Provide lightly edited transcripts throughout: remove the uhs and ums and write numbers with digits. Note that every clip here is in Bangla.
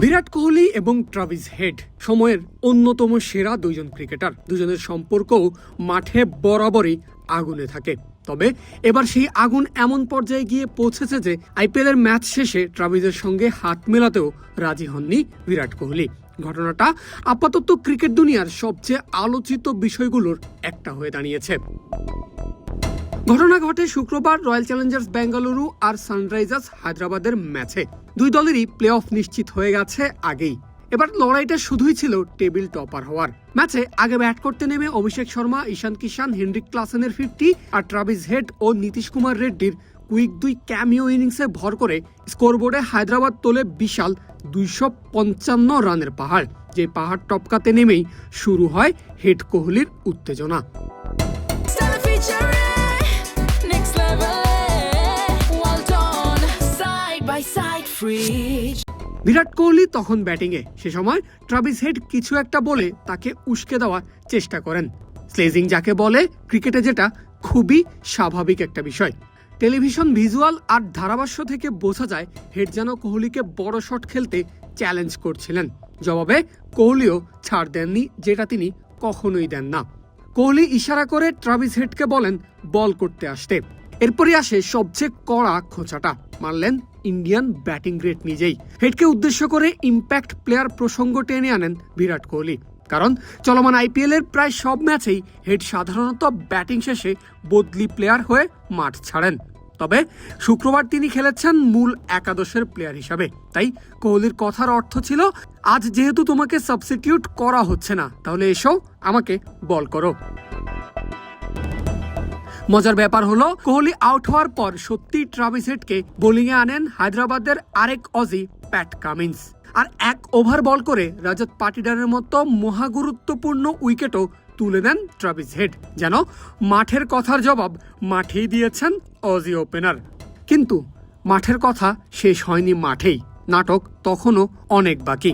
বিরাট কোহলি এবং ট্রাভিস হেড সময়ের অন্যতম সেরা দুইজন ক্রিকেটার। দুজনের সম্পর্কও মাঠে বরাবরই আগুনে থাকে। তবে এবার সেই আগুন এমন পর্যায়ে গিয়ে পৌঁছেছে যে আইপিএল এর ম্যাচ শেষে ট্রাভিসের সঙ্গে হাত মেলাতেও রাজি হননি বিরাট কোহলি। ঘটনাটা আপাতত ক্রিকেট দুনিয়ার সবচেয়ে আলোচিত বিষয়গুলোর একটা হয়ে দাঁড়িয়েছে। ঘটনা ঘটে শুক্রবার রয়্যাল চ্যালেঞ্জার্স বেঙ্গালুরু আর সানরাইজার্স হায়দ্রাবাদের ম্যাচে। দুই দলেরই প্লে অফ নিশ্চিত হয়ে গেছে আগেই। এবার লড়াইটা শুধুই ছিল টেবিল টপার হওয়ার। ম্যাচে আগে ব্যাট করতে নেমে অভিষেক শর্মা, ঈশান কিষান, হেনরিক ক্লাসেনের 50 আর ট্রাভিস হেড ও নীতিশ কুমার রেড্ডির কুইক দুই ক্যামিও ইনিংসে ভর করে স্কোরবোর্ডে হায়দ্রাবাদ তোলে বিশাল 255 রানের পাহাড়। যে পাহাড় টপকাতে নেমেই শুরু হয় হেড কোহলির উত্তেজনা। বিরাট কোহলি তখন ব্যাটিংয়ে। সে সময় ট্রাভিস হেড কিছু একটা বলে তাকে উস্কে দেওয়ার চেষ্টা করেন। স্লেজিং যাকে বলে ক্রিকেটে, যেটা খুবই স্বাভাবিক একটা বিষয়। টেলিভিশন ভিজুয়াল আর ধারাভাষ্য থেকে বোঝা যায় হেড যেন কোহলিকে বড় শট খেলতে চ্যালেঞ্জ করছিলেন। জবাবে কোহলিও ছাড় দেননি, যেটা তিনি কখনোই দেন না। কোহলি ইশারা করে ট্রাভিস হেডকে বলেন বল করতে আসতে। এরপরই আসে সবচেয়ে কড়া খোঁচাটা। মারলেন ইন্ডিয়ান ব্যাটিং গ্রেট নিজেই। হেডকে উদ্দেশ্য করে ইম্প্যাক্ট প্লেয়ার প্রসঙ্গ টেনে আনেন বিরাট কোহলি। কারণ চলমান আইপিএল এর প্রায় সব ম্যাচেই হেড সাধারণত ব্যাটিং শেষে বদলি প্লেয়ার হয়ে মাঠ ছাড়েন। তবে শুক্রবার তিনি খেলেছেন মূল একাদশের প্লেয়ার হিসাবে। তাই কোহলির কথার অর্থ ছিল, আজ যেহেতু তোমাকে সাবস্টিটিউট করা হচ্ছে না, তাহলে এসো আমাকে বল করো। মজার ব্যাপার হলো, কোহলি আউট হওয়ার পর সত্যি ট্রাভিস হেডকে বোলিংয়ে আনেন হায়দ্রাবাদের আরেক অজি প্যাট কামিন্স। আর এক ওভার বল করে রজত পাটিদারের মতো মহাগুরুত্বপূর্ণ উইকেটও তুলে দেন ট্রাভিস হেড। যেন মাঠের কথার জবাব মাঠেই দিয়েছেন অজি ওপেনার। কিন্তু মাঠের কথা শেষ হয়নি মাঠেই, নাটক তখনও অনেক বাকি।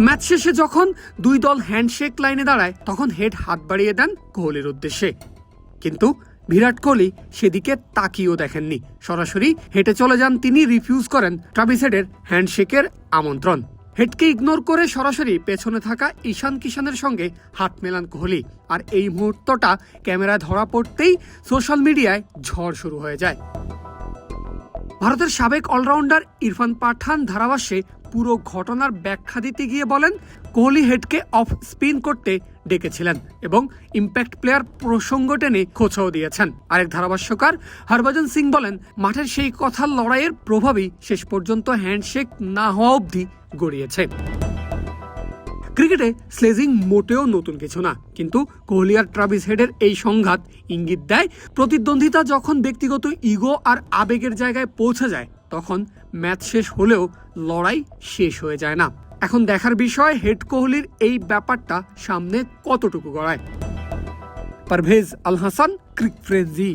ম্যাচ শেষে যখন দুই দল হ্যান্ডশেক লাইনে দাঁড়ায়, তখন হেড হাত বাড়িয়ে দেন কোহলির উদ্দেশ্যে। কিন্তু বিরাট কোহলি সেদিকে তাকিয়েও দেখেননি। সরাসরি হেঁটে চলে যান তিনি, রিফিউজ করেন ট্রাভিস হেডের হ্যান্ডশেকের আমন্ত্রণ। হেডকে ইগনোর করে সরাসরি পেছনে থাকা ঈশান কিষানের সঙ্গে হাত মেলান কোহলি। আর এই মুহূর্তটা ক্যামেরায় ধরা পড়তেই সোশ্যাল মিডিয়ায় ঝড় শুরু হয়ে যায়। ভারতের সাবেক অলরাউন্ডার ইরফান পাঠান ধারাভাষ্যে পুরো ঘটনার ব্যাখ্যা দিতে গিয়ে বলেন, কোহলি হেডকে অফ স্পিন করতে ডেকেছিলেন এবং ইম্প্যাক্ট প্লেয়ার প্রসঙ্গ টেনে খোঁচাও দিয়েছেন। আরেক ধারাভাষ্যকার হরভজন সিং বলেন, মাঠের সেই কথার লড়াইয়ের প্রভাবই শেষ পর্যন্ত হ্যান্ডশেক না হওয়া অবধি গড়িয়েছে। ক্রিকেটে স্লেজিং মোটেও নতুন কিছু না, কিন্তু কোহলি আর ট্রাভিস হেডের এই সংঘাত ইঙ্গিত দেয়, প্রতিদ্বন্দ্বিতা যখন ব্যক্তিগত ইগো আর আবেগের জায়গায় পৌঁছে যায়, তখন ম্যাচ শেষ হলেও লড়াই শেষ হয়ে যায় না। এখন দেখার বিষয় হেড কোহলির এই ব্যাপারটা সামনে কতটুকু গড়ায়। পারভেজ আল হাসান, ক্রিক ফ্রেন্জি।